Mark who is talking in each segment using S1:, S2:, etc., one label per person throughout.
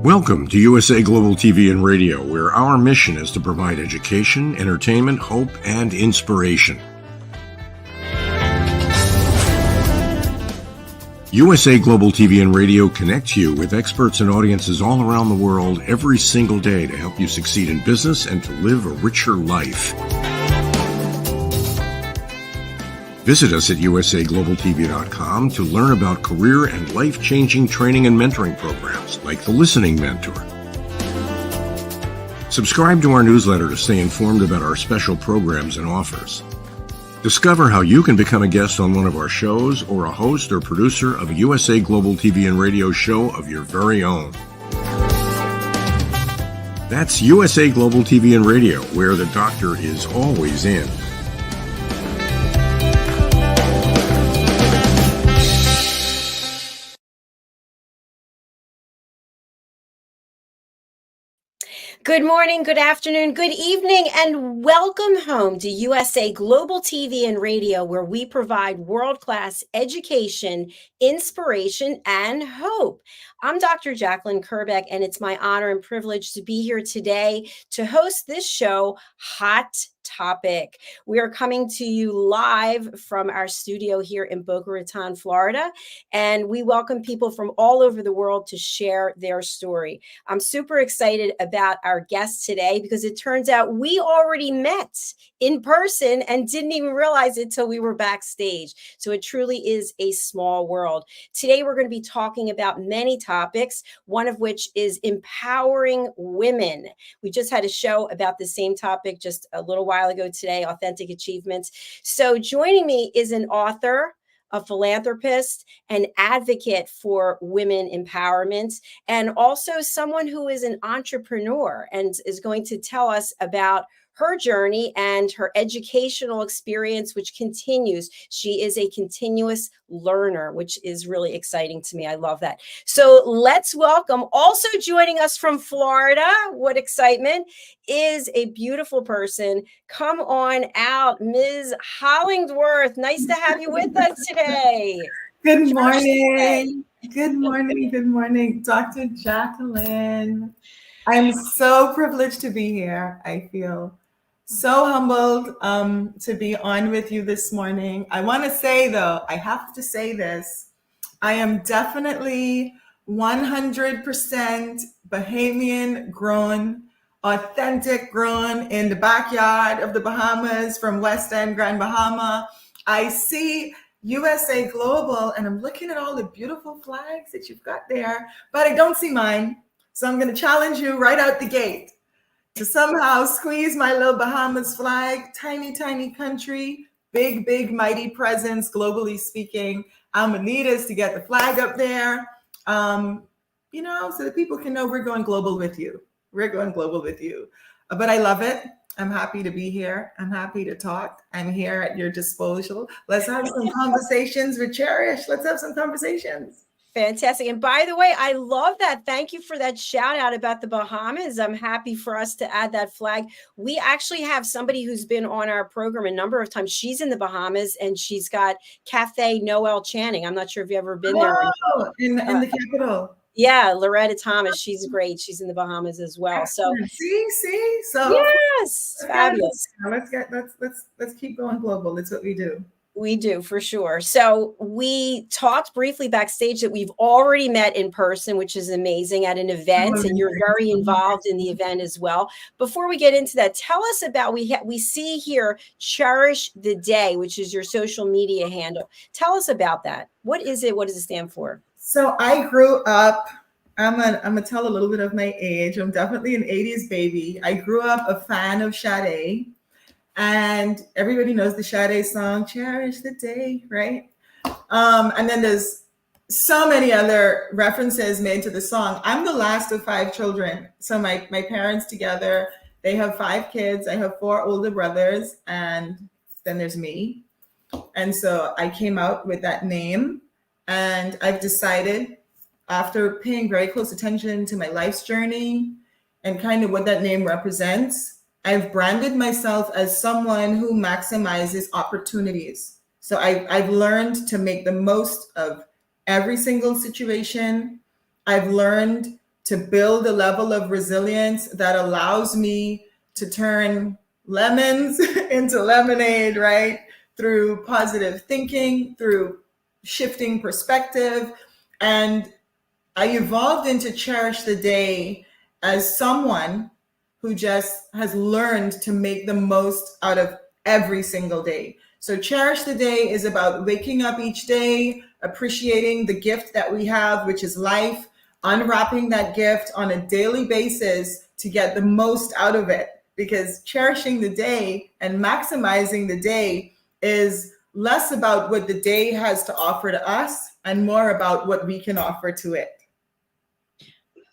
S1: Welcome to USA Global TV and Radio, where our mission is to provide education, entertainment, hope, and inspiration. USA Global TV and Radio connects you with experts and audiences all around the world every single day to help you succeed in business and to live a richer life. Visit us at USAGLOBALTV.com to learn about career and life-changing training and mentoring programs like the Listening Mentor. Subscribe to our newsletter to stay informed about our special programs and offers. Discover how you can become a guest on one of our shows or a host or producer of a USA Global TV and Radio show of your very own. That's USA Global TV and Radio, where the doctor is always in.
S2: Good morning, good afternoon, good evening, and welcome home to USA Global TV and Radio, where we provide world-class education, inspiration, and hope. I'm Dr. Jacalyn Kerbeck, and it's my honor and privilege to be here today to host this show, Hot Topic. We are coming to you live from our studio here in Boca Raton, Florida, and we welcome people from all over the world to share their story. I'm super excited about our guest today because it turns out we already met in person and didn't even realize it till we were backstage. So it truly is a small world. Today, we're going to be talking about many topics, one of which is empowering women. We just had a show about the same topic just a little while ago today, authentic achievements. So joining me is an author, a philanthropist, an advocate for women empowerment, and also someone who is an entrepreneur and is going to tell us about her journey and her educational experience, which continues. She is a continuous learner, which is really exciting to me. I love that. So let's welcome, also joining us from Florida, what excitement, is a beautiful person. Come on out, Ms. Hollingsworth. Nice to have you with us today.
S3: Good morning. Good morning. Good morning, Dr. Jacalyn. I'm so privileged to be here. I feel so humbled to be on with you this morning. I want to say, though, I have to say this. I am definitely 100% Bahamian grown, authentic grown in the backyard of the Bahamas from West End, Grand Bahama. I see USA Global and I'm looking at all the beautiful flags that you've got there, but I don't see mine. So I'm going to challenge you right out the gate to somehow squeeze my little Bahamas flag. Tiny, tiny country, big, big, mighty presence, globally speaking. I'm gonna need us to get the flag up there, so that people can know we're going global with you. We're going global with you. But I love it. I'm happy to be here. I'm happy to talk. I'm here at your disposal. Let's have some conversations with Cherish. Let's have some conversations.
S2: Fantastic. And by the way, I love that. Thank you for that shout out about the Bahamas. I'm happy for us to add that flag. We actually have somebody who's been on our program a number of times. She's in the Bahamas and she's got Cafe Noel Channing. I'm not sure if you've ever been there.
S3: Oh, in the capital.
S2: Yeah, Loretta Thomas. She's great. She's in the Bahamas as well. So
S3: see. So
S2: yes, fabulous.
S3: Let's keep going global. That's what we do.
S2: We do, for sure. So we talked briefly backstage that we've already met in person, which is amazing, at an event, and you're very involved in the event as well. Before we get into that, tell us about, we see here Cherish the Day, which is your social media handle. Tell us about that. What is it? What does it stand for?
S3: So I grew up, I'm gonna tell a little bit of my age. I'm definitely an 80s baby. I grew up a fan of Sade. And everybody knows the Sade song, Cherish the Day, right? And then there's so many other references made to the song. I'm the last of 5 children. So my parents together, they have 5 kids. I have 4 older brothers, and then there's me. And so I came out with that name, and I've decided, after paying very close attention to my life's journey and kind of what that name represents, I've branded myself as someone who maximizes opportunities. So I've learned to make the most of every single situation. I've learned to build a level of resilience that allows me to turn lemons into lemonade, right? Through positive thinking, through shifting perspective. And I evolved into Cherish the Day as someone who just has learned to make the most out of every single day. So Cherish the Day is about waking up each day, appreciating the gift that we have, which is life, unwrapping that gift on a daily basis to get the most out of it. Because cherishing the day and maximizing the day is less about what the day has to offer to us and more about what we can offer to it.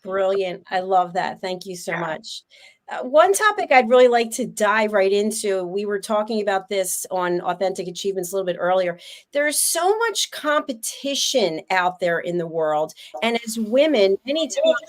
S2: Brilliant. I love that. Thank you so much. One topic I'd really like to dive right into, we were talking about this on Authentic Achievements a little bit earlier. There's so much competition out there in the world. And as women, many times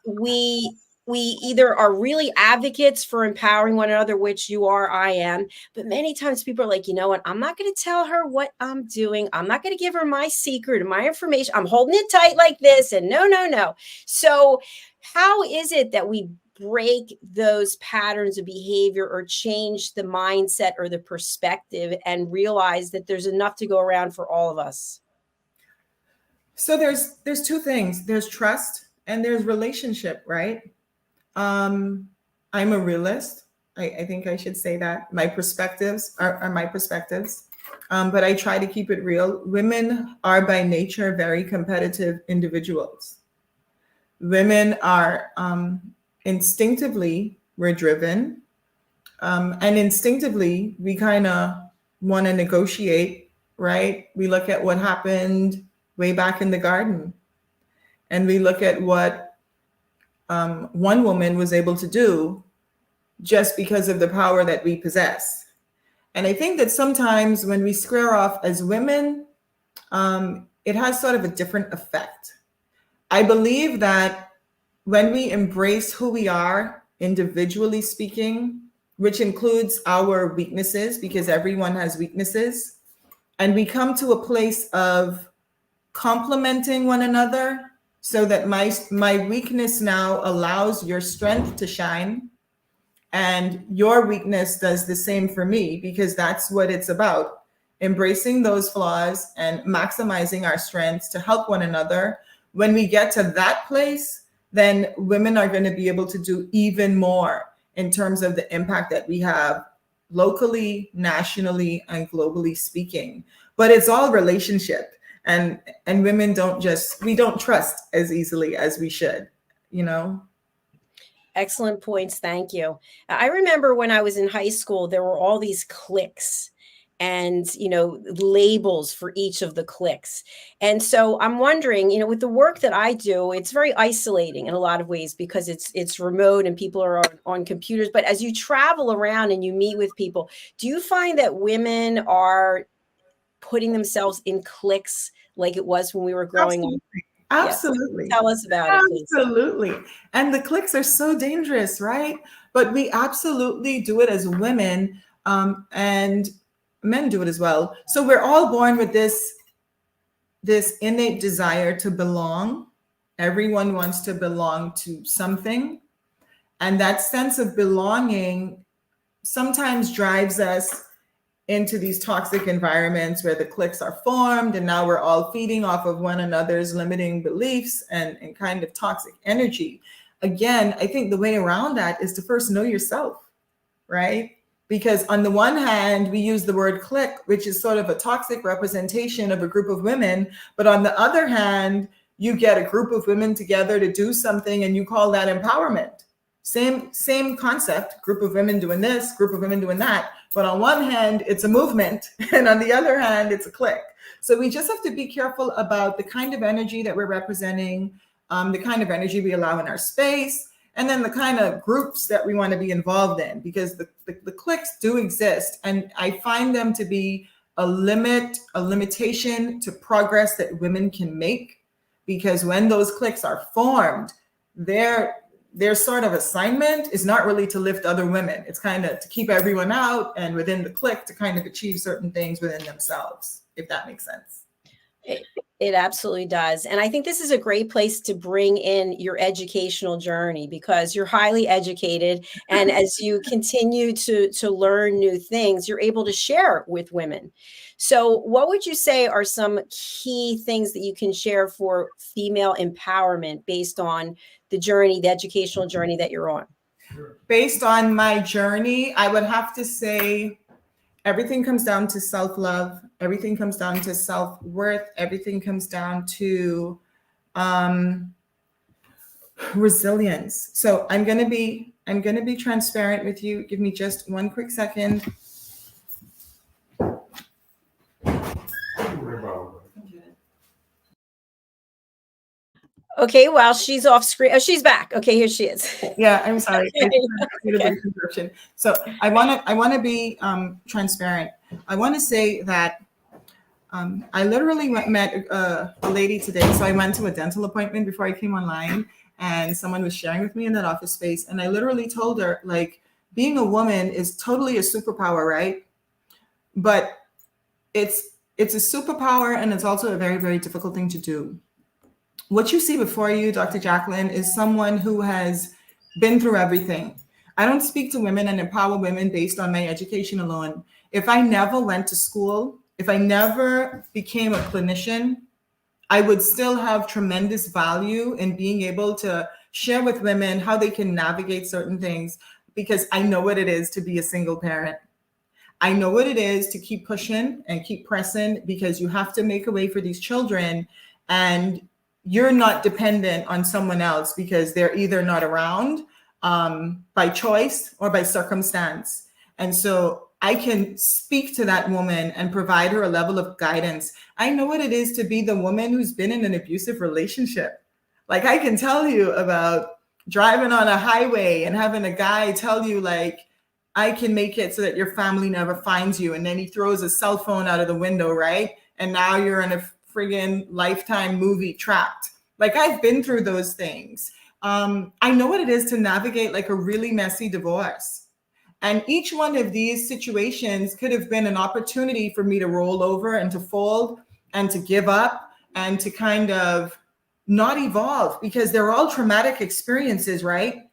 S2: we either are really advocates for empowering one another, which you are, I am, but many times people are like, you know what, I'm not going to tell her what I'm doing. I'm not going to give her my secret or my information. I'm holding it tight like this, and no. So how is it that we break those patterns of behavior or change the mindset or the perspective and realize that there's enough to go around for all of us?
S3: So there's 2 things. There's trust and there's relationship, right? I'm a realist. I think I should say that. My perspectives are my perspectives, but I try to keep it real. Women are by nature very competitive individuals. Women are instinctively, we're driven, and instinctively we kind of want to negotiate, right? We look at what happened way back in the garden, and we look at what one woman was able to do just because of the power that we possess. And I think that sometimes when we square off as women, it has sort of a different effect. I believe that when we embrace who we are, individually speaking, which includes our weaknesses, because everyone has weaknesses, and we come to a place of complementing one another, so that my weakness now allows your strength to shine, and your weakness does the same for me, because that's what it's about. Embracing those flaws and maximizing our strengths to help one another. When we get to that place, then women are going to be able to do even more in terms of the impact that we have locally, nationally, and globally speaking. But it's all relationship. And women we don't trust as easily as we should, you know?
S2: Excellent points. Thank you. I remember when I was in high school, there were all these cliques. and, labels for each of the clicks. And so I'm wondering, with the work that I do, it's very isolating in a lot of ways because it's remote and people are on computers. But as you travel around and you meet with people, do you find that women are putting themselves in cliques like it was when we were growing up?
S3: Absolutely.
S2: Yeah. Tell us about it, please.
S3: Absolutely. And the cliques are so dangerous, right? But we absolutely do it as women, and men do it as well. So we're all born with this innate desire to belong. Everyone wants to belong to something. And that sense of belonging sometimes drives us into these toxic environments where the cliques are formed, and now we're all feeding off of one another's limiting beliefs and kind of toxic energy. Again, I think the way around that is to first know yourself, right? Because on the one hand, we use the word clique, which is sort of a toxic representation of a group of women. But on the other hand, you get a group of women together to do something and you call that empowerment. Same concept, group of women doing this, group of women doing that. But on one hand, it's a movement, and on the other hand, it's a clique. So we just have to be careful about the kind of energy that we're representing, the kind of energy we allow in our space, and then the kind of groups that we want to be involved in, because the cliques do exist. And I find them to be a limitation to progress that women can make, because when those cliques are formed, their sort of assignment is not really to lift other women. It's kind of to keep everyone out and within the clique to kind of achieve certain things within themselves, if that makes sense.
S2: It absolutely does. And I think this is a great place to bring in your educational journey, because you're highly educated. And as you continue to learn new things, you're able to share with women. So what would you say are some key things that you can share for female empowerment based on the journey, the educational journey that you're on?
S3: Based on my journey, I would have to say everything comes down to self-love. Everything comes down to self-worth. Everything comes down to resilience. So I'm gonna be transparent with you. Give me just one quick second.
S2: Okay, well, she's off screen. Oh, she's back. Okay, here she is.
S3: Yeah, I'm sorry.
S2: Okay.
S3: So I want to be transparent. I want to say that I literally met a lady today. So I went to a dental appointment before I came online, and someone was sharing with me in that office space. And I literally told her, like, being a woman is totally a superpower, right? But it's a superpower, and it's also a very, very difficult thing to do. What you see before you, Dr. Jacalyn, is someone who has been through everything. I don't speak to women and empower women based on my education alone. If I never went to school, if I never became a clinician, I would still have tremendous value in being able to share with women how they can navigate certain things, because I know what it is to be a single parent. I know what it is to keep pushing and keep pressing, because you have to make a way for these children, and you're not dependent on someone else because they're either not around by choice or by circumstance. And so I can speak to that woman and provide her a level of guidance. I know what it is to be the woman who's been in an abusive relationship. Like, I can tell you about driving on a highway and having a guy tell you, like, I can make it so that your family never finds you. And then he throws a cell phone out of the window, right? And now you're in a friggin' Lifetime movie trapped. Like, I've been through those things. I know what it is to navigate like a really messy divorce. And each one of these situations could have been an opportunity for me to roll over and to fold and to give up and to kind of not evolve, because they're all traumatic experiences, right?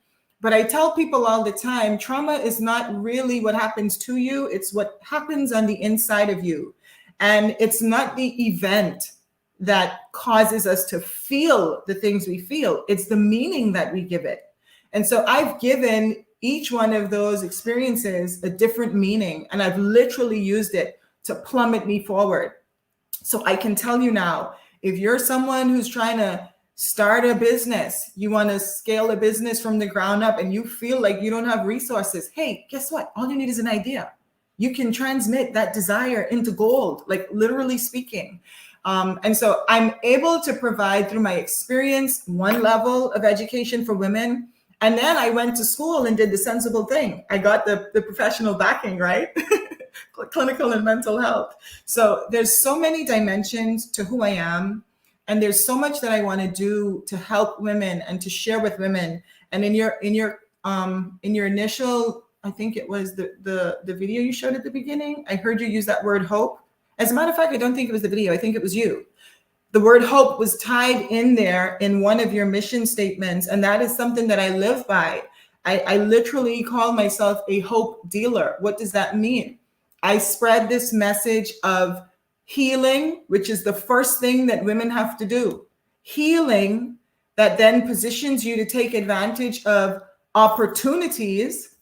S3: But I tell people all the time, trauma is not really what happens to you. It's what happens on the inside of you. And it's not the event that causes us to feel the things we feel. It's the meaning that we give it. And so I've given each one of those experiences a different meaning, and I've literally used it to plummet me forward. So I can tell you now, if you're someone who's trying to start a business, you want to scale a business from the ground up, and you feel like you don't have resources, hey, guess what? All you need is an idea. you can transmit that desire into gold, like literally speaking. And so I'm able to provide through my experience one level of education for women. And then I went to school and did the sensible thing. I got the professional backing, right? Clinical and mental health. So there's so many dimensions to who I am. And there's so much that I want to do to help women and to share with women. And in your initial, I think it was the video you showed at the beginning, I heard you use that word hope. As a matter of fact, I don't think it was the video. I think it was you. The word hope was tied in there in one of your mission statements. And that is something that I live by. I literally call myself a hope dealer. What does that mean? I spread this message of healing, which is the first thing that women have to do. Healing that then positions you to take advantage of opportunities,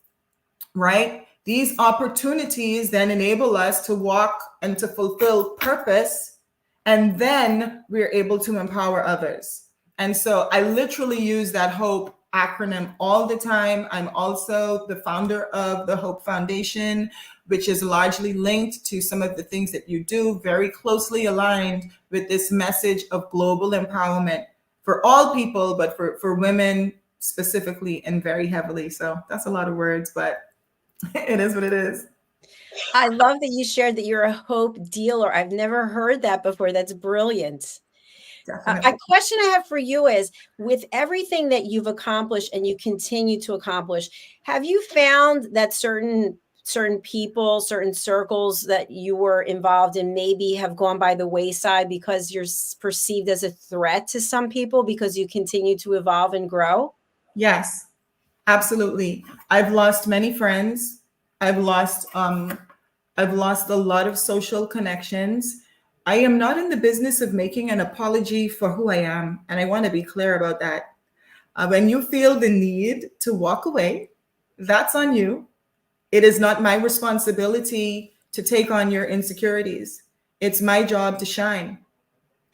S3: right? These opportunities then enable us to walk and to fulfill purpose, and then we're able to empower others. And so I literally use that HOPE acronym all the time. I'm also the founder of the HOPE Foundation, which is largely linked to some of the things that you do, very closely aligned with this message of global empowerment for all people, but for women specifically and very heavily. So that's a lot of words, but it is what it is.
S2: I love that you shared that you're a hope dealer. I've never heard that before. That's brilliant. A question I have for you is, with everything that you've accomplished and you continue to accomplish, have you found that certain people, certain circles that you were involved in maybe have gone by the wayside because you're perceived as a threat to some people because you continue to evolve and grow?
S3: Yes, absolutely. I've lost many friends. I've lost a lot of social connections. I am not in the business of making an apology for who I am, and I want to be clear about that. When you feel the need to walk away, that's on you. It is not my responsibility to take on your insecurities. It's my job to shine.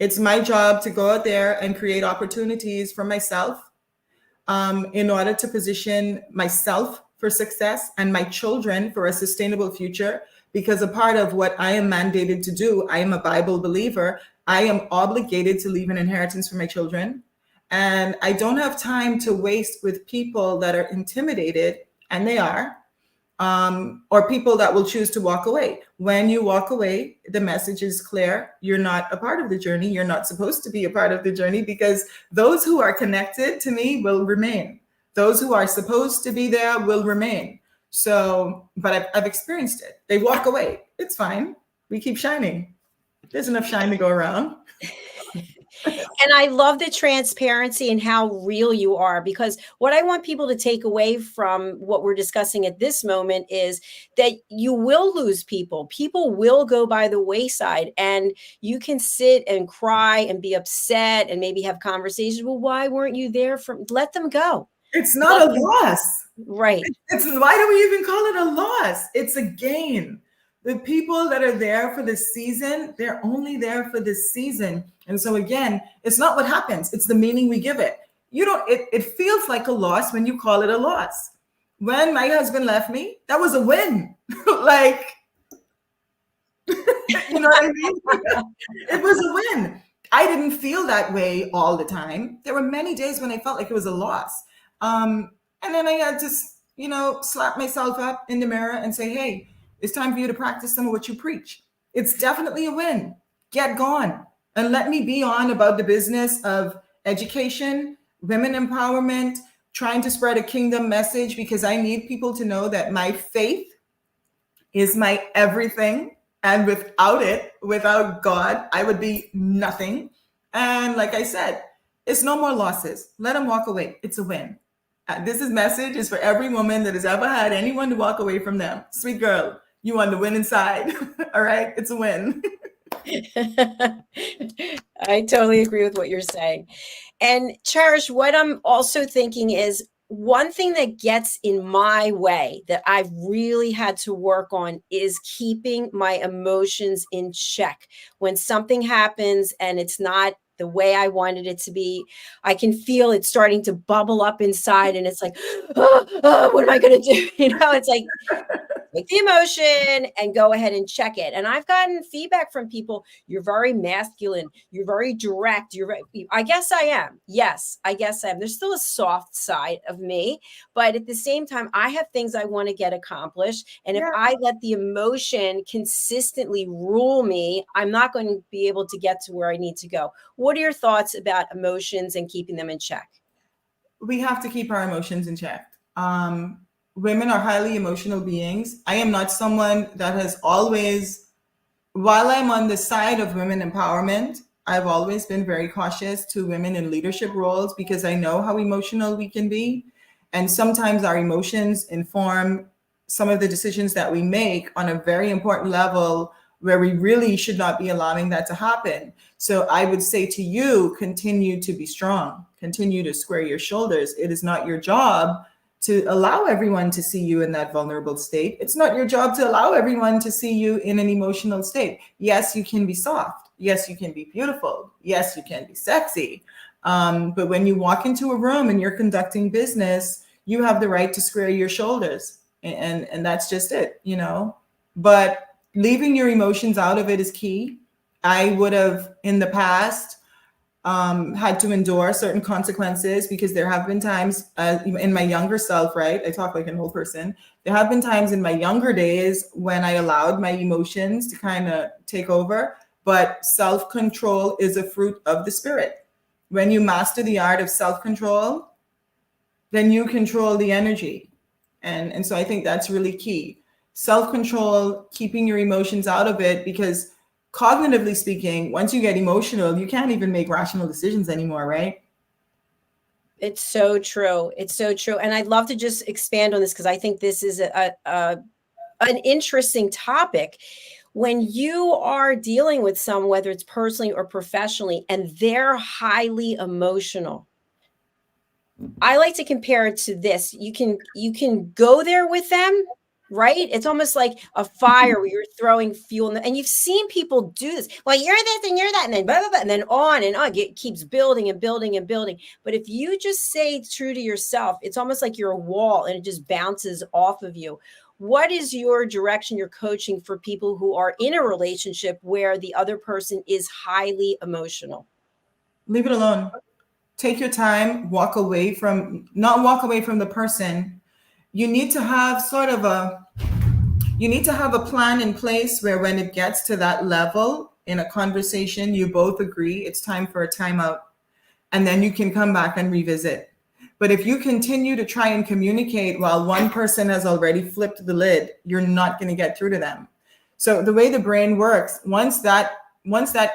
S3: It's my job to go out there and create opportunities for myself, in order to position myself for success and my children for a sustainable future. Because a part of what I am mandated to do, I am a Bible believer. I am obligated to leave an inheritance for my children. And I don't have time to waste with people that are intimidated, and they are, or people that will choose to walk away. When you walk away, the message is clear. You're not a part of the journey. You're not supposed to be a part of the journey, because those who are connected to me will remain. Those who are supposed to be there will remain. So, but I've experienced it. They walk away. It's fine. We keep shining. There's enough shine to go around.
S2: And I love the transparency and how real you are, because what I want people to take away from what we're discussing at this moment is that you will lose people. People will go by the wayside, and you can sit and cry and be upset and maybe have conversations. Well, why weren't you there? Let them go.
S3: It's not a loss.
S2: Right.
S3: Why do we even call it a loss? It's a gain. The people that are there for the season, they're only there for this season. And so again, it's not what happens, it's the meaning we give it. It feels like a loss when you call it a loss. When my husband left me, that was a win. Like, you know what I mean? It was a win. I didn't feel that way all the time. There were many days when I felt like it was a loss. And then I had to, slap myself up in the mirror and say, hey, it's time for you to practice some of what you preach. It's definitely a win. Get gone and let me be on about the business of education, women empowerment, trying to spread a kingdom message, because I need people to know that my faith is my everything. And without it, without God, I would be nothing. And like I said, it's no more losses. Let them walk away. It's a win. This message is for every woman that has ever had anyone to walk away from them. Sweet girl, you want to win inside. All right, it's a win.
S2: I totally agree with what you're saying. And Cherish, what I'm also thinking is, one thing that gets in my way that I've really had to work on is keeping my emotions in check. When something happens and it's not the way I wanted it to be, I can feel it starting to bubble up inside, and it's like, what am I going to do? It's like, take the emotion and go ahead and check it. And I've gotten feedback from people, you're very masculine, you're very direct, I guess I am. Yes, I guess I am. There's still a soft side of me, but at the same time, I have things I want to get accomplished. And if I let the emotion consistently rule me, I'm not going to be able to get to where I need to go. What are your thoughts about emotions and keeping them in check?
S3: We have to keep our emotions in check. Women are highly emotional beings. I am not someone that has always, while I'm on the side of women empowerment, I've always been very cautious to women in leadership roles because I know how emotional we can be. And sometimes our emotions inform some of the decisions that we make on a very important level where we really should not be allowing that to happen. So I would say to you, continue to be strong, continue to square your shoulders. It is not your job to allow everyone to see you in that vulnerable state. It's not your job to allow everyone to see you in an emotional state. Yes, you can be soft. Yes, you can be beautiful. Yes, you can be sexy. But when you walk into a room and you're conducting business, you have the right to square your shoulders. And that's just it, you know. But leaving your emotions out of it is key. I would have in the past had to endure certain consequences because there have been times in my younger self, right? I talk like an old person. There have been times in my younger days when I allowed my emotions to kind of take over, but self-control is a fruit of the spirit. When you master the art of self-control, then you control the energy. And so I think that's really key. Self-control, keeping your emotions out of it, because cognitively speaking, once you get emotional, you can't even make rational decisions anymore, right?
S2: It's so true. It's so true. And I'd love to just expand on this because I think this is an interesting topic. When you are dealing with someone, whether it's personally or professionally, and they're highly emotional, I like to compare it to this. You can go there with them, right? It's almost like a fire where you're throwing fuel, and you've seen people do this. Well, you're this and you're that, and then blah, blah, blah, and then on and on. It keeps building and building and building. But if you just stay true to yourself, it's almost like you're a wall and it just bounces off of you. What is your direction, your coaching for people who are in a relationship where the other person is highly emotional?
S3: Leave it alone. Take your time, not walk away from the person. You need to have a plan in place where when it gets to that level in a conversation, you both agree it's time for a timeout, and then you can come back and revisit. But if you continue to try and communicate while one person has already flipped the lid, you're not going to get through to them. So the way the brain works, once that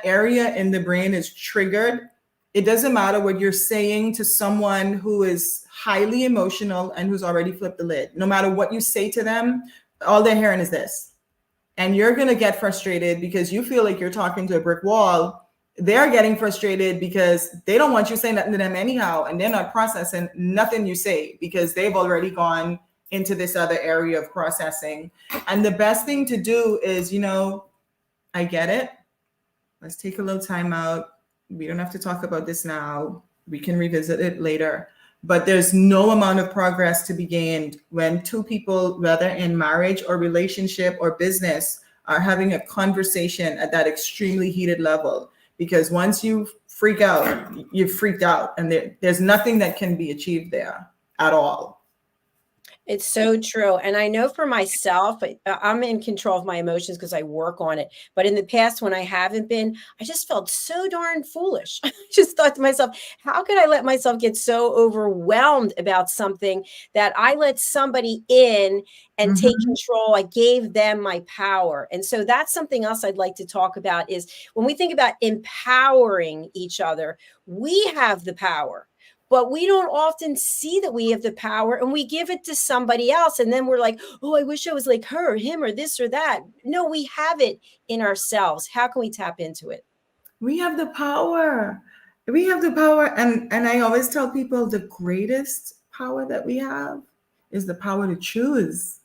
S3: area in the brain is triggered, it doesn't matter what you're saying to someone who is highly emotional and who's already flipped the lid. No matter what you say to them, all they're hearing is this. And you're going to get frustrated because you feel like you're talking to a brick wall. They're getting frustrated because they don't want you saying nothing to them anyhow. And they're not processing nothing you say because they've already gone into this other area of processing. And the best thing to do is, I get it. Let's take a little time out. We don't have to talk about this now. We can revisit it later. But there's no amount of progress to be gained when two people, whether in marriage or relationship or business, are having a conversation at that extremely heated level. Because once you freak out, you've freaked out, and there's nothing that can be achieved there at all.
S2: It's so true. And I know for myself, I'm in control of my emotions because I work on it. But in the past, when I haven't been, I just felt so darn foolish. I just thought to myself, how could I let myself get so overwhelmed about something that I let somebody in and take control? I gave them my power. And so that's something else I'd like to talk about is when we think about empowering each other, we have the power. But we don't often see that we have the power, and we give it to somebody else. And then we're like, oh, I wish I was like her, or him, or this or that. No, we have it in ourselves. How can we tap into it?
S3: We have the power. We have the power. And I always tell people the greatest power that we have is the power to choose,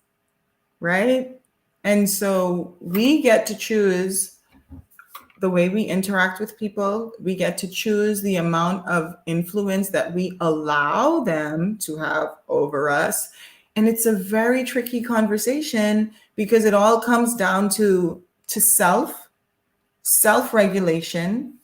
S3: right? And so we get to choose the way we interact with people. We get to choose the amount of influence that we allow them to have over us. And it's a very tricky conversation because it all comes down to self-regulation,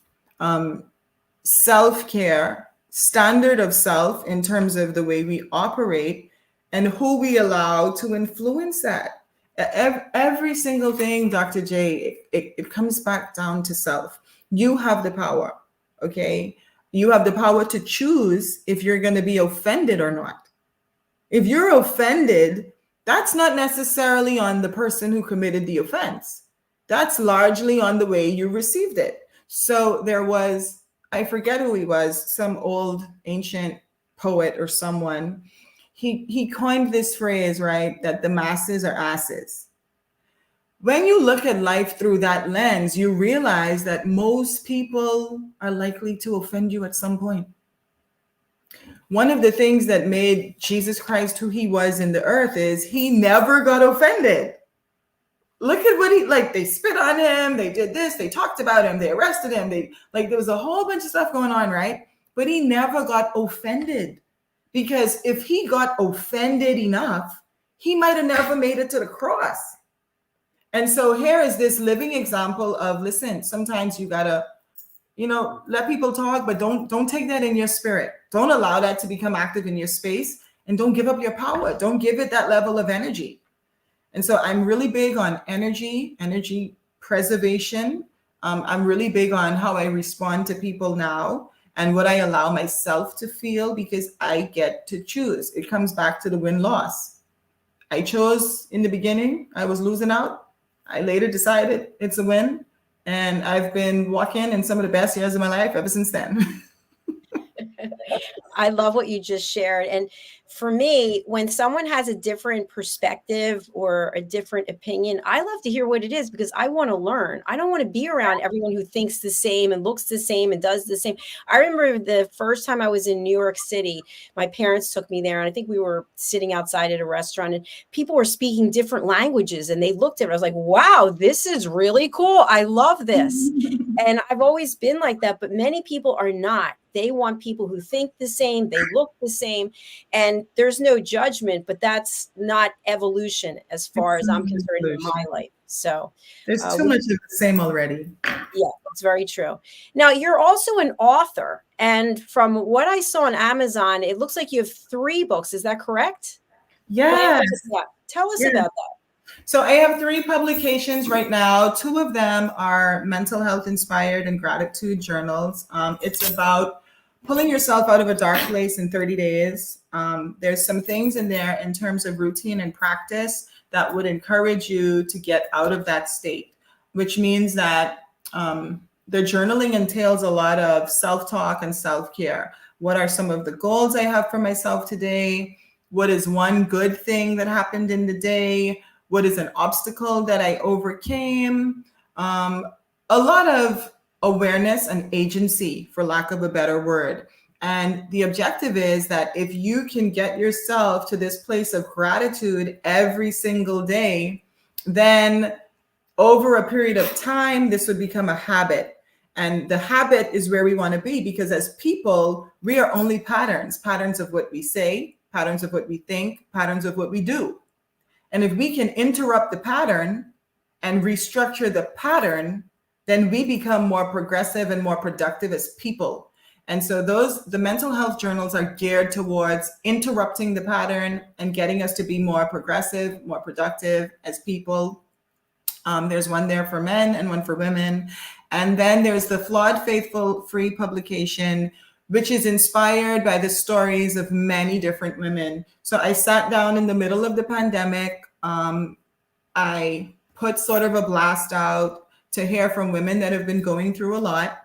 S3: self-care, standard of self in terms of the way we operate, and who we allow to influence that. Every single thing, Dr. J, it comes back down to self. You have the power, okay? You have the power to choose if you're going to be offended or not. If you're offended, that's not necessarily on the person who committed the offense. That's largely on the way you received it. So there was, I forget who he was, some old ancient poet or someone. He coined this phrase, right, that the masses are asses. When you look at life through that lens, you realize that most people are likely to offend you at some point. One of the things that made Jesus Christ who he was in the earth is he never got offended. Look at what they spit on him, they did this, they talked about him, they arrested him, there was a whole bunch of stuff going on, right? But he never got offended, because if he got offended enough, he might have never made it to the cross. And so here is this living example of, listen, sometimes you gotta, let people talk, but don't take that in your spirit. Don't allow that to become active in your space, and don't give up your power. Don't give it that level of energy. And so I'm really big on energy preservation. I'm really big on how I respond to people now and what I allow myself to feel, because I get to choose. It comes back to the win-loss. I chose in the beginning, I was losing out. I later decided it's a win. And I've been walking in some of the best years of my life ever since then.
S2: I love what you just shared. And for me, when someone has a different perspective or a different opinion, I love to hear what it is, because I want to learn. I don't want to be around everyone who thinks the same and looks the same and does the same. I remember the first time I was in New York City, my parents took me there, and I think we were sitting outside at a restaurant, and people were speaking different languages, and they looked at it. I was like, wow, this is really cool. I love this. And I've always been like that, but many people are not. They want people who think the same, they look the same, and there's no judgment, but that's not evolution as far as I'm concerned in my life. So
S3: there's too much of the same already.
S2: Yeah, it's very true. Now, you're also an author, and from what I saw on Amazon, it looks like you have 3 books. Is that correct?
S3: Yes.
S2: Tell us about that.
S3: So I have 3 publications right now. 2 of them are mental health inspired and gratitude journals. It's about pulling yourself out of a dark place in 30 days. There's some things in there in terms of routine and practice that would encourage you to get out of that state, which means that the journaling entails a lot of self-talk and self-care. What are some of the goals I have for myself today? What is one good thing that happened in the day? What is an obstacle that I overcame? A lot of awareness and agency, for lack of a better word. And the objective is that if you can get yourself to this place of gratitude every single day, then over a period of time, this would become a habit. And the habit is where we want to be, because as people, we are only patterns of what we say, patterns of what we think, patterns of what we do. And if we can interrupt the pattern and restructure the pattern, then we become more progressive and more productive as people. And so the mental health journals are geared towards interrupting the pattern and getting us to be more progressive, more productive as people. There's one there for men and one for women. And then there's the Flawed Faithful Free publication, which is inspired by the stories of many different women. So I sat down in the middle of the pandemic. I put sort of a blast out to hear from women that have been going through a lot.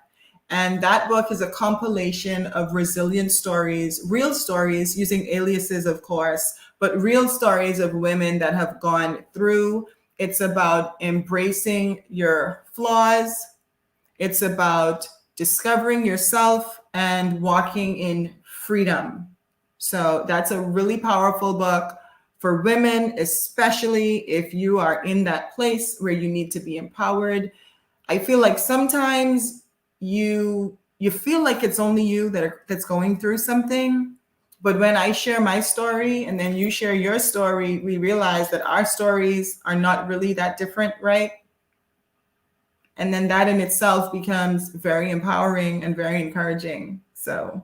S3: And that book is a compilation of resilient stories, real stories, using aliases, of course, but real stories of women that have gone through. It's about embracing your flaws. It's about discovering yourself and walking in freedom. So that's a really powerful book for women, especially if you are in that place where you need to be empowered. I feel like sometimes you feel like it's only you that's going through something, But when I share my story and then you share your story, we realize that our stories are not really that different, right? And then that in itself becomes very empowering and very encouraging. So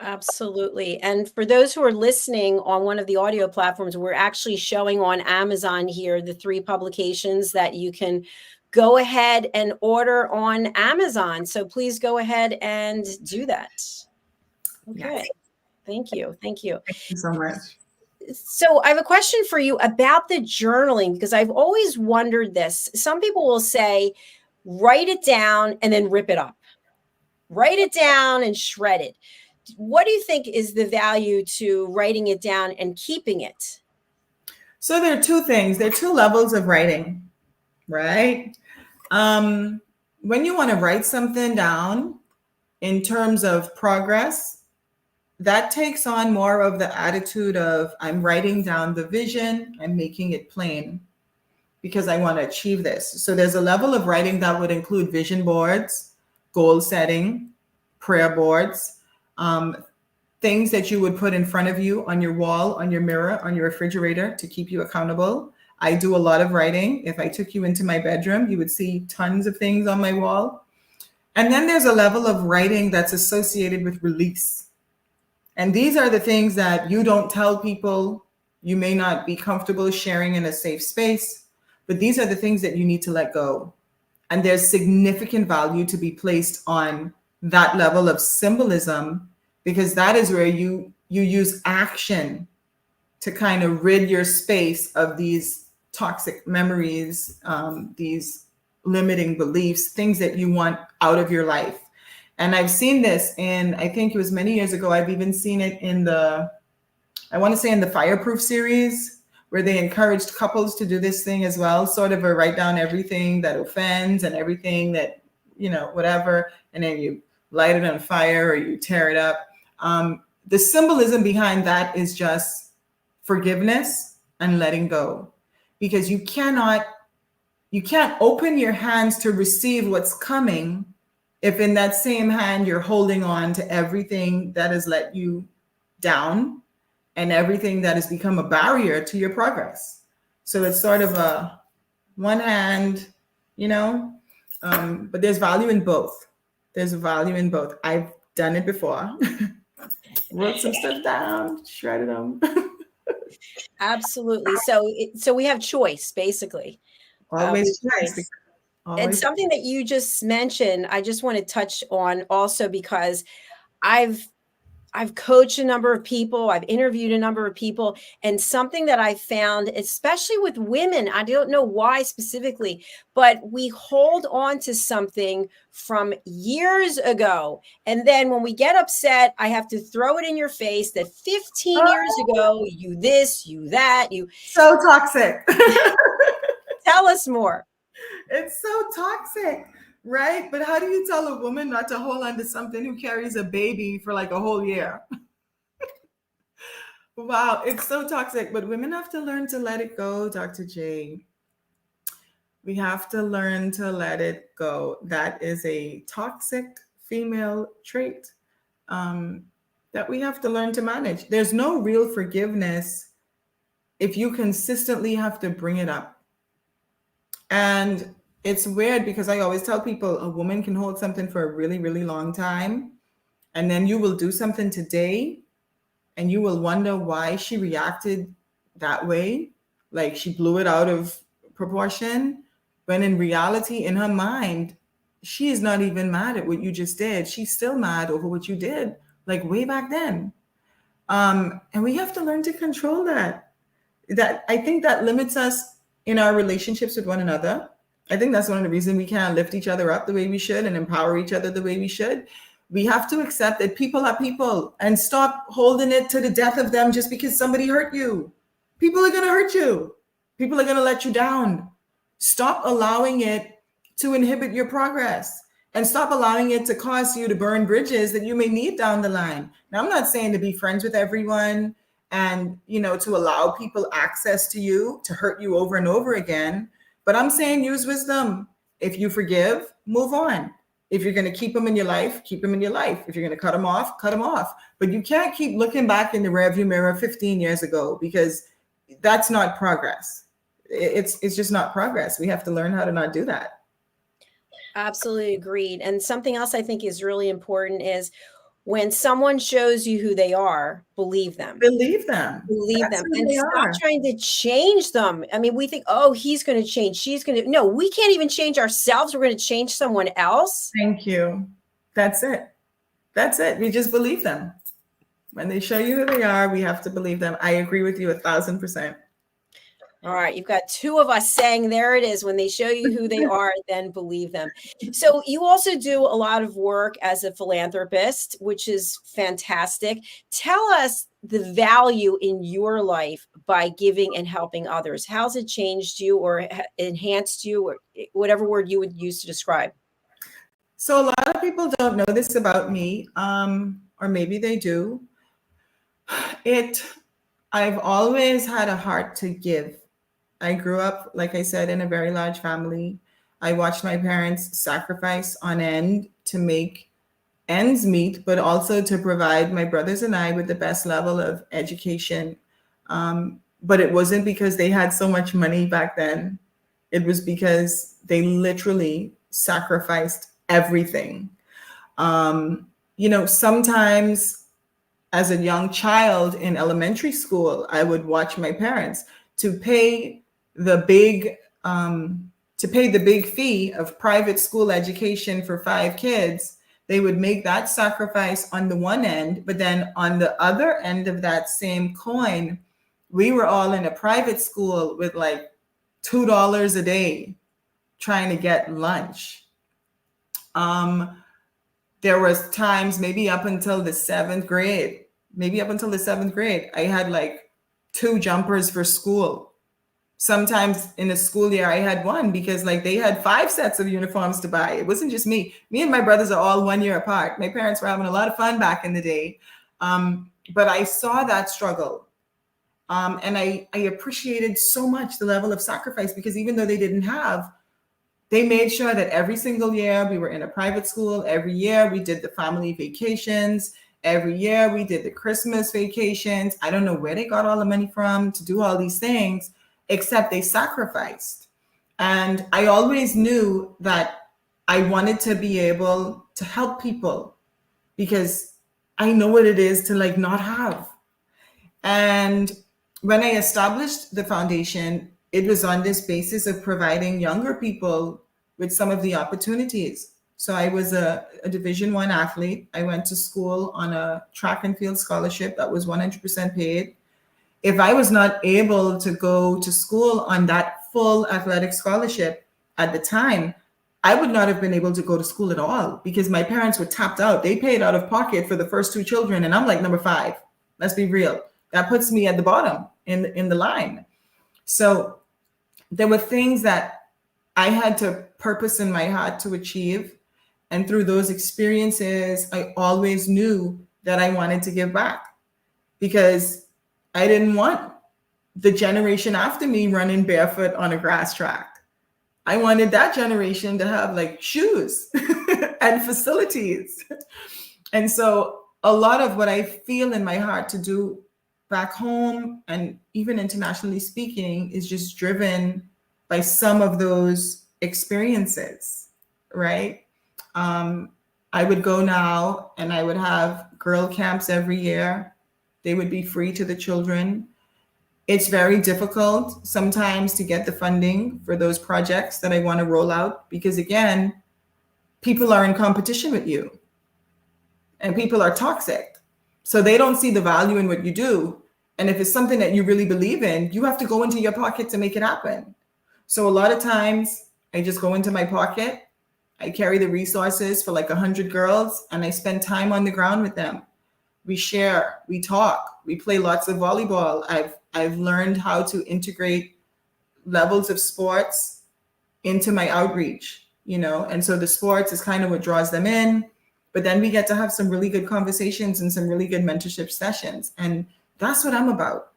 S2: Absolutely. And for those who are listening on one of the audio platforms, we're actually showing on Amazon here the 3 publications that you can go ahead and order on Amazon. So please go ahead and do that. Okay.
S3: yes,
S2: Thank you. Thank you.
S3: thank you so much.
S2: So I have a question for you about the journaling, because I've always wondered this. Some people will say, write it down and then rip it up. Write it down and shred it. What do you think is the value to writing it down and keeping it?
S3: So there are 2 things. There are 2 levels of writing, right? When you want to write something down in terms of progress, that takes on more of the attitude of I'm writing down the vision, I'm making it plain because I want to achieve this. So there's a level of writing that would include vision boards, goal setting, prayer boards, things that you would put in front of you on your wall, on your mirror, on your refrigerator to keep you accountable. I do a lot of writing. If I took you into my bedroom, you would see tons of things on my wall. And then there's a level of writing that's associated with release. And these are the things that you don't tell people. You may not be comfortable sharing in a safe space, but these are the things that you need to let go. And there's significant value to be placed on that level of symbolism, because that is where you use action to kind of rid your space of these toxic memories, these limiting beliefs, things that you want out of your life. And I've seen this in, I think it was many years ago, I've even seen it in I want to say in the Fireproof series, where they encouraged couples to do this thing as well, sort of a write down everything that offends and everything that, whatever, and then you light it on fire or you tear it up. The symbolism behind that is just forgiveness and letting go, because you can't open your hands to receive what's coming if in that same hand you're holding on to everything that has let you down and everything that has become a barrier to your progress. So it's sort of a one hand, but there's value in both. There's a value in both. I've done it before. Wrote some stuff down, shredded them.
S2: Absolutely. So we have choice, basically.
S3: Always choice.
S2: And
S3: Always.
S2: something that you just mentioned, I just want to touch on also, because I've coached a number of people, I've interviewed a number of people, and something that I found, especially with women, I don't know why specifically, but we hold on to something from years ago. And then when we get upset, I have to throw it in your face that 15 years ago, you this, you that, you.
S3: So toxic.
S2: Tell us more.
S3: It's so toxic, right? But how do you tell a woman not to hold on to something who carries a baby for like a whole year? Wow, it's so toxic. But women have to learn to let it go, Dr. J. We have to learn to let it go. That is a toxic female trait that we have to learn to manage. There's no real forgiveness if you consistently have to bring it up. And it's weird because I always tell people a woman can hold something for a really, really long time. And then you will do something today and you will wonder why she reacted that way. Like she blew it out of proportion. When in reality, in her mind, she is not even mad at what you just did. She's still mad over what you did, like way back then. And we have to learn to control that. I think that limits us in our relationships with one another. I think that's one of the reasons we can't lift each other up the way we should and empower each other the way we should. We have to accept that people are people and stop holding it to the death of them just because somebody hurt you. People are going to hurt you. People are going to let you down. Stop allowing it to inhibit your progress and stop allowing it to cause you to burn bridges that you may need down the line. Now, I'm not saying to be friends with everyone and, to allow people access to you, to hurt you over and over again. But I'm saying use wisdom. If you forgive, move on. If you're going to keep them in your life, keep them in your life. If you're going to cut them off, cut them off. But you can't keep looking back in the rearview mirror 15 years ago, because that's not progress. It's just not progress. We have to learn how to not do that.
S2: Absolutely agreed. And something else I think is really important is when someone shows you who they are, believe them.
S3: Believe them.
S2: Believe
S3: That's
S2: them.
S3: who
S2: And
S3: they
S2: stop
S3: are.
S2: trying to change them. I mean, we think, oh, he's going to change. She's going to. No, we can't even change ourselves. We're going to change someone else.
S3: Thank you. That's it. That's it. We just believe them. When they show you who they are, we have to believe them. I agree with you 1,000%.
S2: All right, you've got two of us saying there it is. When they show you who they are, then believe them. So you also do a lot of work as a philanthropist, which is fantastic. Tell us the value in your life by giving and helping others. How's it changed you or enhanced you, or whatever word you would use to describe?
S3: So a lot of people don't know this about me, or maybe they do. I've always had a heart to give. I grew up, like I said, in a very large family. I watched my parents sacrifice on end to make ends meet, but also to provide my brothers and I with the best level of education. But it wasn't because they had so much money back then. It was because they literally sacrificed everything. Sometimes as a young child in elementary school, I would watch my parents to pay the big fee of private school education for 5 kids. They would make that sacrifice on the one end, but then on the other end of that same coin, we were all in a private school with like $2 a day trying to get lunch. There was times maybe up until the 7th grade, I had like 2 jumpers for school. Sometimes in a school year, I had 1 because like they had 5 sets of uniforms to buy. It wasn't just me. Me and my brothers are all 1 year apart. My parents were having a lot of fun back in the day. But I saw that struggle. And I appreciated so much the level of sacrifice, because even though they didn't have, they made sure that every single year we were in a private school. Every year we did the family vacations. Every year we did the Christmas vacations. I don't know where they got all the money from to do all these things, except they sacrificed. And I always knew that I wanted to be able to help people, because I know what it is to like not have. And when I established the foundation, it was on this basis of providing younger people with some of the opportunities. So I was a Division I athlete. I went to school on a track and field scholarship that was 100% paid. If I was not able to go to school on that full athletic scholarship at the time, I would not have been able to go to school at all, because my parents were tapped out. They paid out of pocket for the first 2 children, and I'm like number 5. Let's be real. That puts me at the bottom in the line. So there were things that I had to purpose in my heart to achieve. And through those experiences, I always knew that I wanted to give back, because I didn't want the generation after me running barefoot on a grass track. I wanted that generation to have like shoes and facilities. And so a lot of what I feel in my heart to do back home and even internationally speaking is just driven by some of those experiences, right? I would go now and I would have girl camps every year. They would be free to the children. It's very difficult sometimes to get the funding for those projects that I want to roll out, because again, people are in competition with you and people are toxic. So they don't see the value in what you do. And if it's something that you really believe in, you have to go into your pocket to make it happen. So a lot of times I just go into my pocket, I carry the resources for like 100 girls, and I spend time on the ground with them. We share, we talk, we play lots of volleyball. I've learned how to integrate levels of sports into my outreach, and so the sports is kind of what draws them in, but then we get to have some really good conversations and some really good mentorship sessions. And that's what I'm about,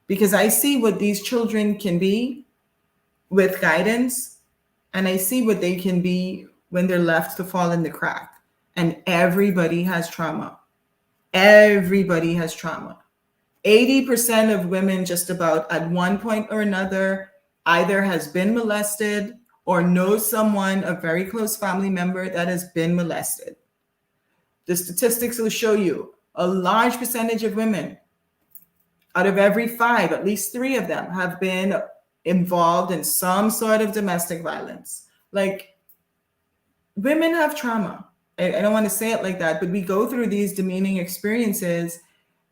S3: because I see what these children can be with guidance, and I see what they can be when they're left to fall in the crack. And everybody has trauma. Everybody has trauma. 80% of women, just about at one point or another, either has been molested or knows someone, a very close family member, that has been molested. The statistics will show you a large percentage of women, out of every 5, at least 3 of them have been involved in some sort of domestic violence. Like, women have trauma. I don't want to say it like that, but we go through these demeaning experiences.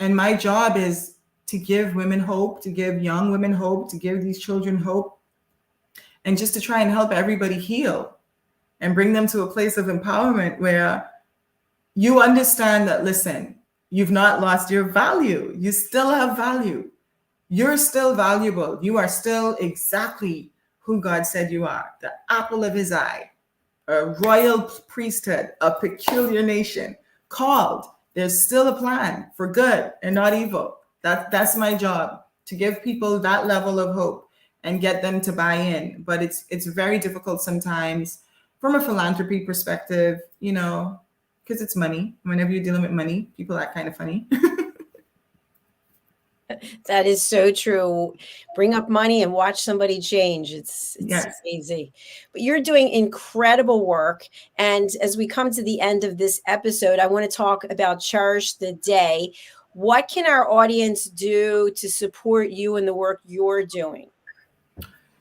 S3: And my job is to give women hope, to give young women hope, to give these children hope, and just to try and help everybody heal and bring them to a place of empowerment where you understand that, listen, you've not lost your value. You still have value. You're still valuable. You are still exactly who God said you are, the apple of his eye, a royal priesthood, a peculiar nation, called. There's still a plan for good and not evil. That's my job, to give people that level of hope and get them to buy in. But it's very difficult sometimes from a philanthropy perspective, you know, because it's money. Whenever you're dealing with money, people act kind of funny.
S2: That is so true. Bring up money and watch somebody change. It's
S3: Yes.
S2: crazy. But you're doing incredible work. And as we come to the end of this episode, I want to talk about Cherish the Day. What can our audience do to support you and the work you're doing?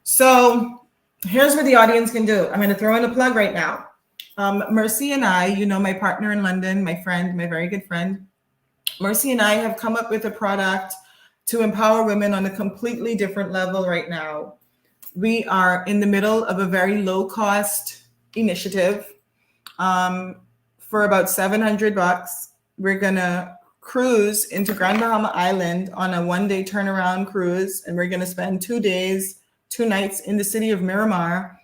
S3: So here's what the audience can do. I'm going to throw in a plug right now. Mercy and I, you know, my partner in London, my friend, my very good friend, Mercy and I have come up with a product to empower women on a completely different level right now. We are in the middle of a very low cost initiative. For about $700, we're going to cruise into Grand Bahama Island on a 1-day turnaround cruise. And we're going to spend 2 days, 2 nights in the city of Miramar,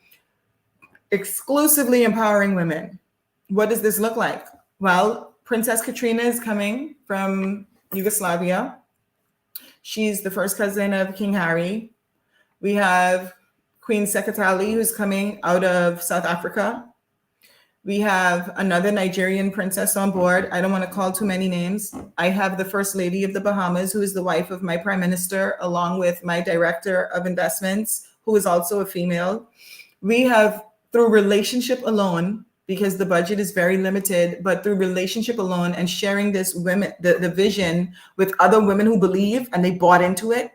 S3: exclusively empowering women. What does this look like? Well, Princess Katrina is coming from Yugoslavia. She's the first cousin of King Harry. We have Queen Sekatali, who's coming out of South Africa. We have another Nigerian princess on board. I don't want to call too many names. I have the First Lady of the Bahamas, who is the wife of my Prime Minister, along with my Director of Investments, who is also a female. We have, through relationship alone, because the budget is very limited, but through relationship alone and sharing this the vision with other women who believe and they bought into it,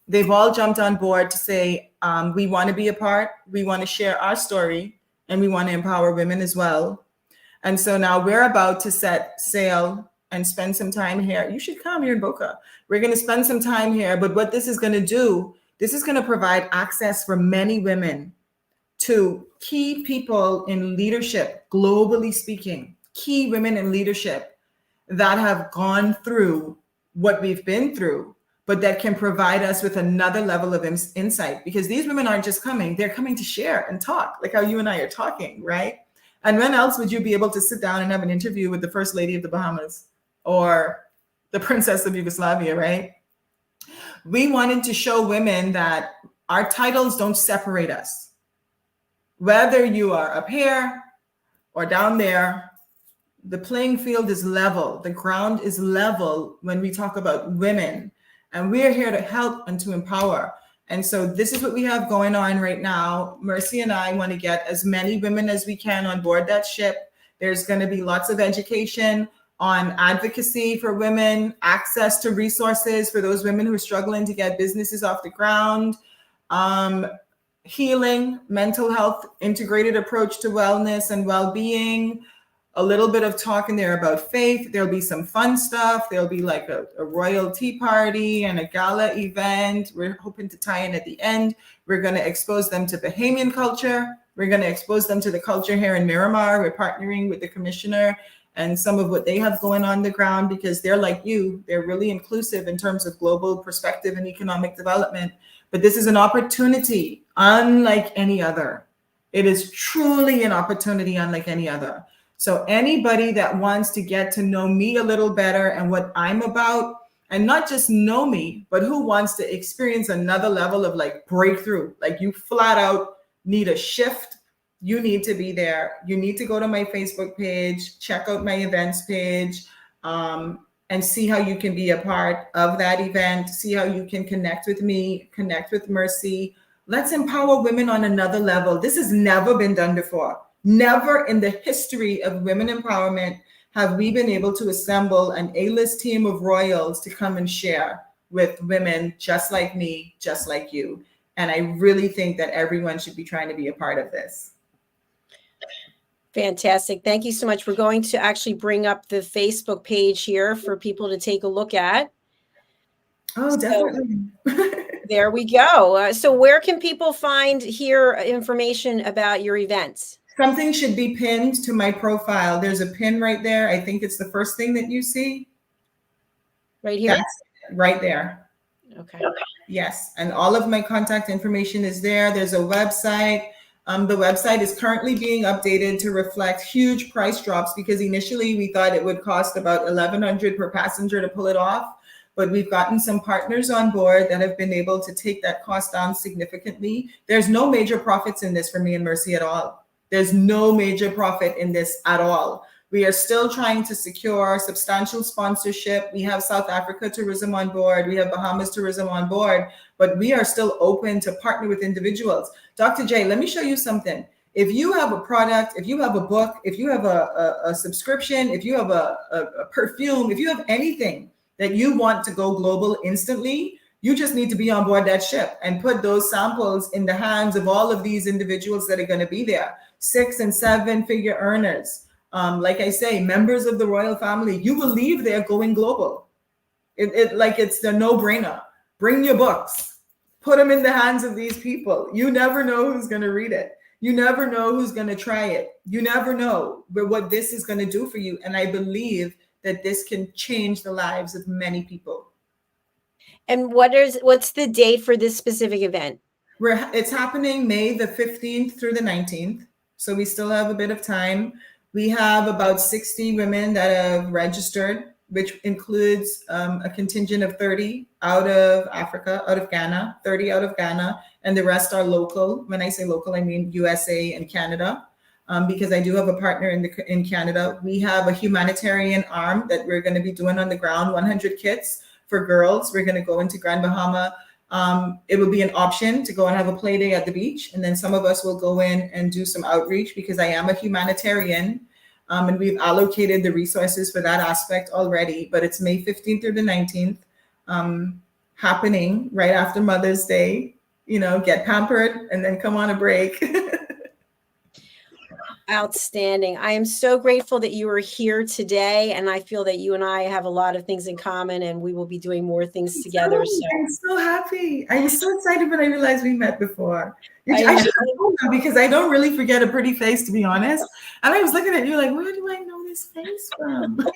S3: they've all jumped on board to say, we want to be a part, we want to share our story, and we want to empower women as well. And so now we're about to set sail and spend some time here. You should come here in Boca. We're going to spend some time here, but what this is going to do, this is going to provide access for many women to key people in leadership, globally speaking, key women in leadership that have gone through what we've been through, but that can provide us with another level of insight. Because these women aren't just coming, they're coming to share and talk, like how you and I are talking, right? And when else would you be able to sit down and have an interview with the First Lady of the Bahamas or the Princess of Yugoslavia, right? We wanted to show women that our titles don't separate us. Whether you are up here or down there, the playing field is level. The ground is level when we talk about women. And we're here to help and to empower. And so this is what we have going on right now. Mercy and I want to get as many women as we can on board that ship. There's going to be lots of education on advocacy for women, access to resources for those women who are struggling to get businesses off the ground, healing, mental health, integrated approach to wellness and well-being, a little bit of talk in there about faith. There'll be some fun stuff. There'll be like a royal tea party and a gala event. We're hoping to tie in at the end. We're going to expose them to Bahamian culture. We're going to expose them to the culture here in Miramar. We're partnering with the commissioner and some of what they have going on the ground, because they're like you. They're really inclusive in terms of global perspective and economic development. But this is an opportunity unlike any other. It is truly an opportunity unlike any other. So anybody that wants to get to know me a little better and what I'm about, and not just know me, but who wants to experience another level of like breakthrough, like you flat out need a shift, you need to be there. You need to go to my Facebook page, check out my events page, and see how you can be a part of that event, see how you can connect with me, connect with Mercy. Let's empower women on another level. This has never been done before. Never in the history of women empowerment have we been able to assemble an A-list team of royals to come and share with women just like me, just like you. And I really think that everyone should be trying to be a part of this.
S2: Fantastic. Thank you so much. We're going to actually bring up the Facebook page here for people to take a look at.
S3: Oh, definitely.
S2: There we go. So where can people hear information about your events?
S3: Something should be pinned to my profile. There's a pin right there. I think it's the first thing that you see.
S2: Right here?
S3: That's right there.
S2: Okay.
S3: Yes. And all of my contact information is there. There's a website. The website is currently being updated to reflect huge price drops because initially we thought it would cost about $1,100 per passenger to pull it off. But we've gotten some partners on board that have been able to take that cost down significantly. There's no major profits in this for me and Mercy at all. There's no major profit in this at all. We are still trying to secure substantial sponsorship. We have South Africa tourism on board. We have Bahamas tourism on board, but we are still open to partner with individuals. Dr. J, let me show you something. If you have a product, if you have a book, if you have a subscription, if you have a perfume, if you have anything that you want to go global instantly, you just need to be on board that ship and put those samples in the hands of all of these individuals that are going to be there. 6- and 7-figure earners. Like I say, members of the royal family, you will leave there going global. It's a no-brainer. Bring your books, put them in the hands of these people. You never know who's going to read it. You never know who's going to try it. You never know what this is going to do for you. And I believe that this can change the lives of many people.
S2: And what's the date for this specific event?
S3: It's happening May the 15th through the 19th. So we still have a bit of time. We have about 60 women that have registered, which includes a contingent of 30 out of Africa, out of Ghana, 30 out of Ghana, and the rest are local. When I say local, I mean USA and Canada. Because I do have a partner in Canada. We have a humanitarian arm that we're going to be doing on the ground, 100 kits for girls. We're going to go into Grand Bahama. It will be an option to go and have a play day at the beach. And then some of us will go in and do some outreach because I am a humanitarian. And we've allocated the resources for that aspect already. But it's May 15th through the 19th, happening right after Mother's Day. You know, get pampered and then come on a break.
S2: Outstanding. I am so grateful that you are here today. And I feel that you and I have a lot of things in common and we will be doing more things together.
S3: I'm so happy. I'm so excited when I realized we met before. I should know because I don't really forget a pretty face, to be honest. And I was looking at you like, where do I know this face from?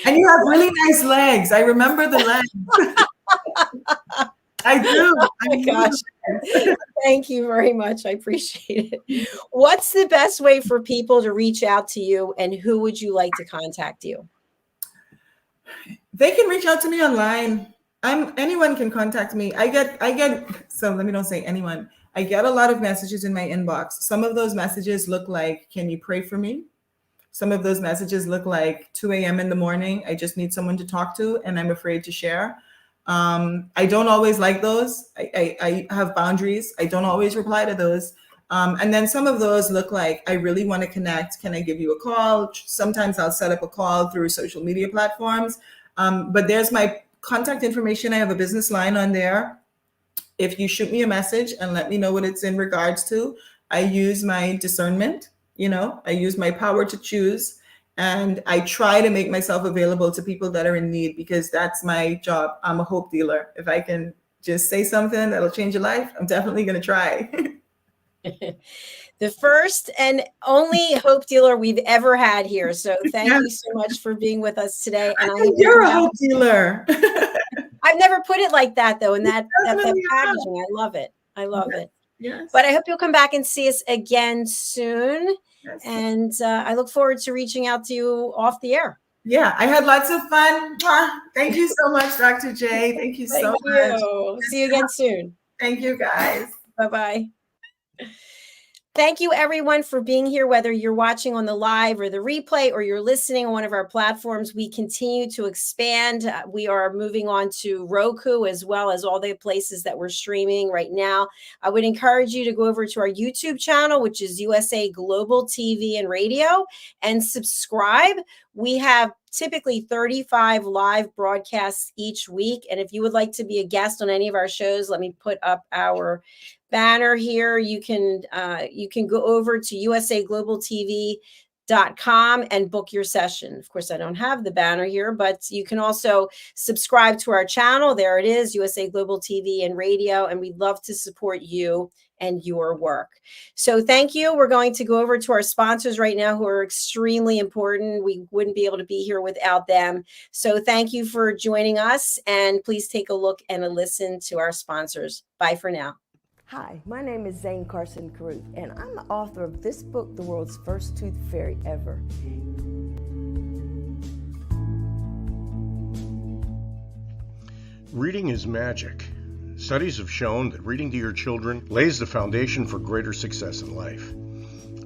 S3: And you have really nice legs. I remember the legs. I do.
S2: Oh my gosh. Thank you very much. I appreciate it. What's the best way for people to reach out to you and who would you like to contact you?
S3: They can reach out to me online. Anyone can contact me. I get, so let me don't say anyone. I get a lot of messages in my inbox. Some of those messages look like, can you pray for me? Some of those messages look like 2 a.m. in the morning. I just need someone to talk to and I'm afraid to share. I don't always like those. I have boundaries. I don't always reply to those. And then some of those look like, I really want to connect. Can I give you a call? Sometimes I'll set up a call through social media platforms. But there's my contact information. I have a business line on there. If you shoot me a message and let me know what it's in regards to, I use my discernment, I use my power to choose. And I try to make myself available to people that are in need because that's my job. I'm a hope dealer. If I can just say something that'll change your life, I'm definitely going to try.
S2: The first and only hope dealer we've ever had here. So thank you so much for being with us today. And
S3: you're a hope dealer.
S2: I've never put it like that, though, in that packaging. I love it. I love it.
S3: Yes.
S2: But I hope you'll come back and see us again soon. Yes. And I look forward to reaching out to you off the air.
S3: Yeah, I had lots of fun. Thank you so much, Dr. J. Thank you so much.
S2: See you again soon.
S3: Thank you, guys.
S2: Bye-bye. Thank you, everyone, for being here, whether you're watching on the live or the replay or you're listening on one of our platforms. We continue to expand. We are moving on to Roku as well as all the places that we're streaming right now. I would encourage you to go over to our YouTube channel, which is USA Global TV and Radio, and subscribe. We have typically 35 live broadcasts each week. And if you would like to be a guest on any of our shows, let me put up our banner here. You can go over to USAGLOBALTV.com and book your session. Of course, I don't have the banner here, but you can also subscribe to our channel. There it is, USA Global TV and Radio, and we'd love to support you and your work. So thank you. We're going to go over to our sponsors right now who are extremely important. We wouldn't be able to be here without them. So thank you for joining us, and please take a look and a listen to our sponsors. Bye for now.
S4: Hi, my name is Zane Carson Caruth, and I'm the author of this book, The World's First Tooth Fairy Ever.
S1: Reading is magic. Studies have shown that reading to your children lays the foundation for greater success in life.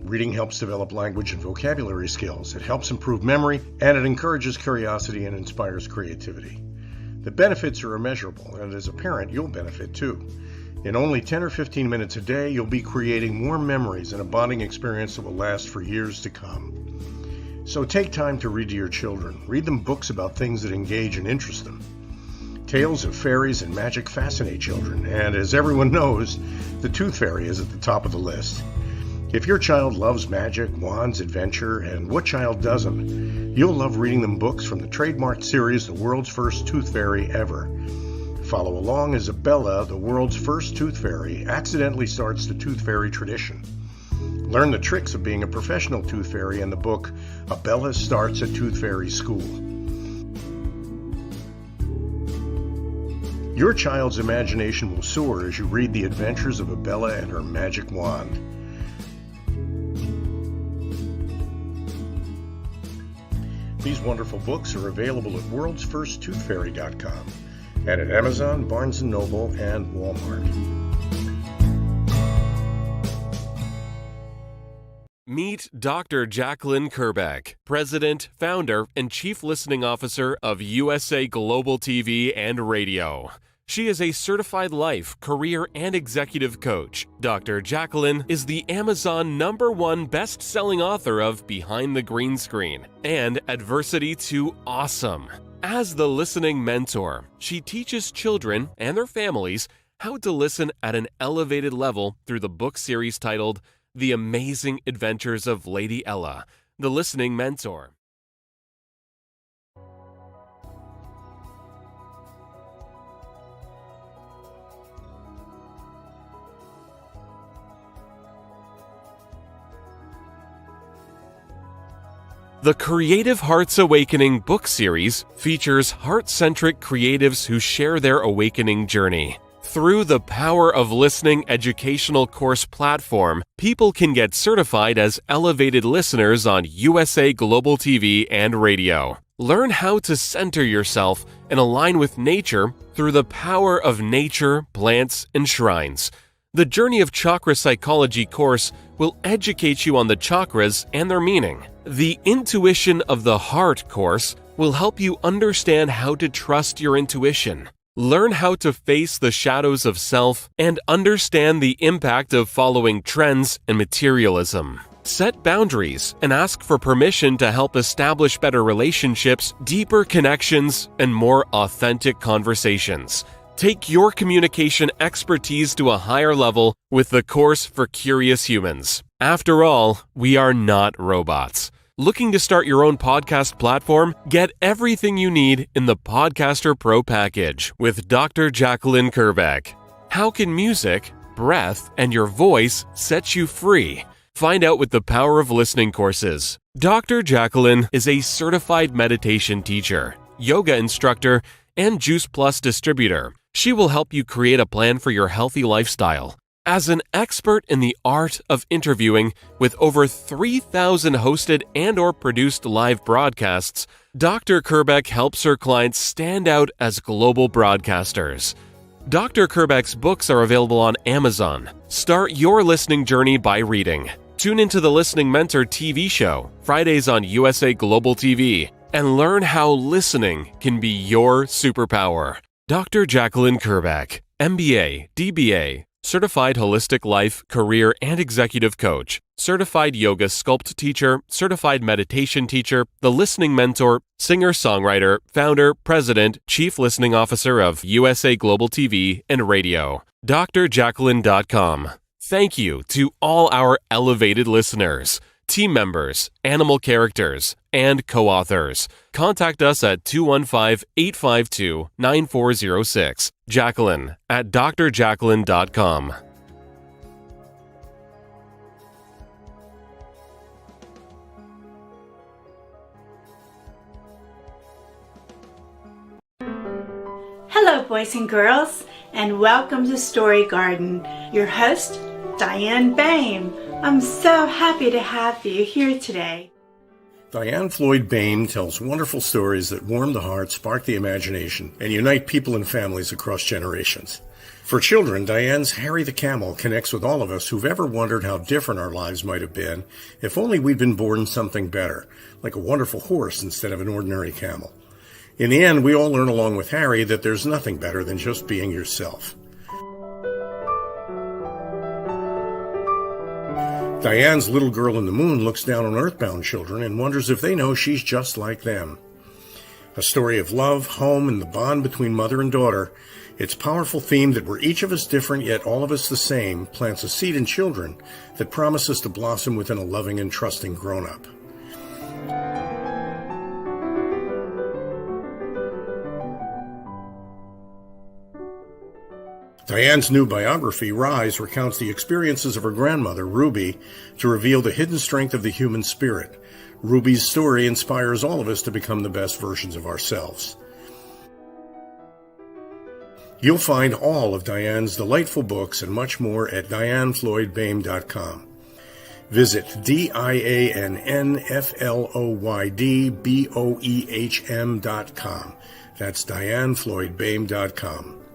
S1: Reading helps develop language and vocabulary skills. It helps improve memory, and it encourages curiosity and inspires creativity. The benefits are immeasurable, and as a parent, you'll benefit too. In only 10 or 15 minutes a day, you'll be creating more memories and a bonding experience that will last for years to come. So take time to read to your children. Read them books about things that engage and interest them. Tales of fairies and magic fascinate children, and as everyone knows, the Tooth Fairy is at the top of the list. If your child loves magic, wands, adventure, and what child doesn't, you'll love reading them books from the trademarked series, The World's First Tooth Fairy Ever. Follow along as Bella, the world's first tooth fairy, accidentally starts the tooth fairy tradition. Learn the tricks of being a professional tooth fairy in the book, Bella Starts a Tooth Fairy School. Your child's imagination will soar as you read the adventures of Bella and her magic wand. These wonderful books are available at worldsfirsttoothfairy.com. and at Amazon, Barnes & Noble, and Walmart.
S5: Meet Dr. Jacalyn Kerbeck, President, Founder, and Chief Listening Officer of USA Global TV and Radio. She is a certified life, career, and executive coach. Dr. Jacalyn is the Amazon #1 best-selling author of Behind the Green Screen and Adversity to Awesome. As the listening mentor, she teaches children and their families how to listen at an elevated level through the book series titled The Amazing Adventures of Lady Ella, the Listening Mentor. The Creative Hearts Awakening book series features heart-centric creatives who share their awakening journey. Through the Power of Listening educational course platform, people can get certified as elevated listeners on USA Global TV and Radio. Learn how to center yourself and align with nature through the power of nature, plants, and shrines. The Journey of Chakra Psychology course will educate you on the chakras and their meaning. The Intuition of the Heart course will help you understand how to trust your intuition. Learn how to face the shadows of self and understand the impact of following trends and materialism. Set boundaries and ask for permission to help establish better relationships, deeper connections, and more authentic conversations. Take your communication expertise to a higher level with the course for curious humans. After all, we are not robots. Looking to start your own podcast platform? Get everything you need in the Podcaster Pro package with Dr. Jacalyn Kerbeck. How can music, breath, and your voice set you free? Find out with the Power of Listening courses. Dr. Jacalyn is a certified meditation teacher, yoga instructor, and Juice Plus distributor. She will help you create a plan for your healthy lifestyle. As an expert in the art of interviewing with over 3,000 hosted and/or produced live broadcasts, Dr. Kerbeck helps her clients stand out as global broadcasters. Dr. Kerbeck's books are available on Amazon. Start your listening journey by reading. Tune into the Listening Mentor TV show, Fridays on USA Global TV, and learn how listening can be your superpower. Dr. Jacalyn Kerbeck, MBA, DBA, Certified Holistic Life, Career, and Executive Coach, Certified Yoga Sculpt Teacher, Certified Meditation Teacher, the Listening Mentor, Singer-Songwriter, Founder, President, Chief Listening Officer of USA Global TV and Radio. drjacalyn.com. Thank you to all our elevated listeners, team members, animal characters, and co-authors. Contact us at 215-852-9406. Jacalyn at drjacalyn.com.
S6: Hello, boys and girls, and welcome to Story Garden. Your host, Diane Boehm. I'm so happy to have you here today.
S1: Diane Floyd Boehm tells wonderful stories that warm the heart, spark the imagination, and unite people and families across generations. For children, Diane's Harry the Camel connects with all of us who've ever wondered how different our lives might have been if only we'd been born something better, like a wonderful horse instead of an ordinary camel. In the end, we all learn along with Harry that there's nothing better than just being yourself. Diane's Little Girl in the Moon looks down on earthbound children and wonders if they know she's just like them. A story of love, home, and the bond between mother and daughter, its powerful theme that we're each of us different yet all of us the same plants a seed in children that promises to blossom within a loving and trusting grown-up. Diane's new biography, Rise, recounts the experiences of her grandmother, Ruby, to reveal the hidden strength of the human spirit. Ruby's story inspires all of us to become the best versions of ourselves. You'll find all of Diane's delightful books and much more at dianefloydboehm.com. Visit dianefloydboehm.com. That's dianefloydboehm.com.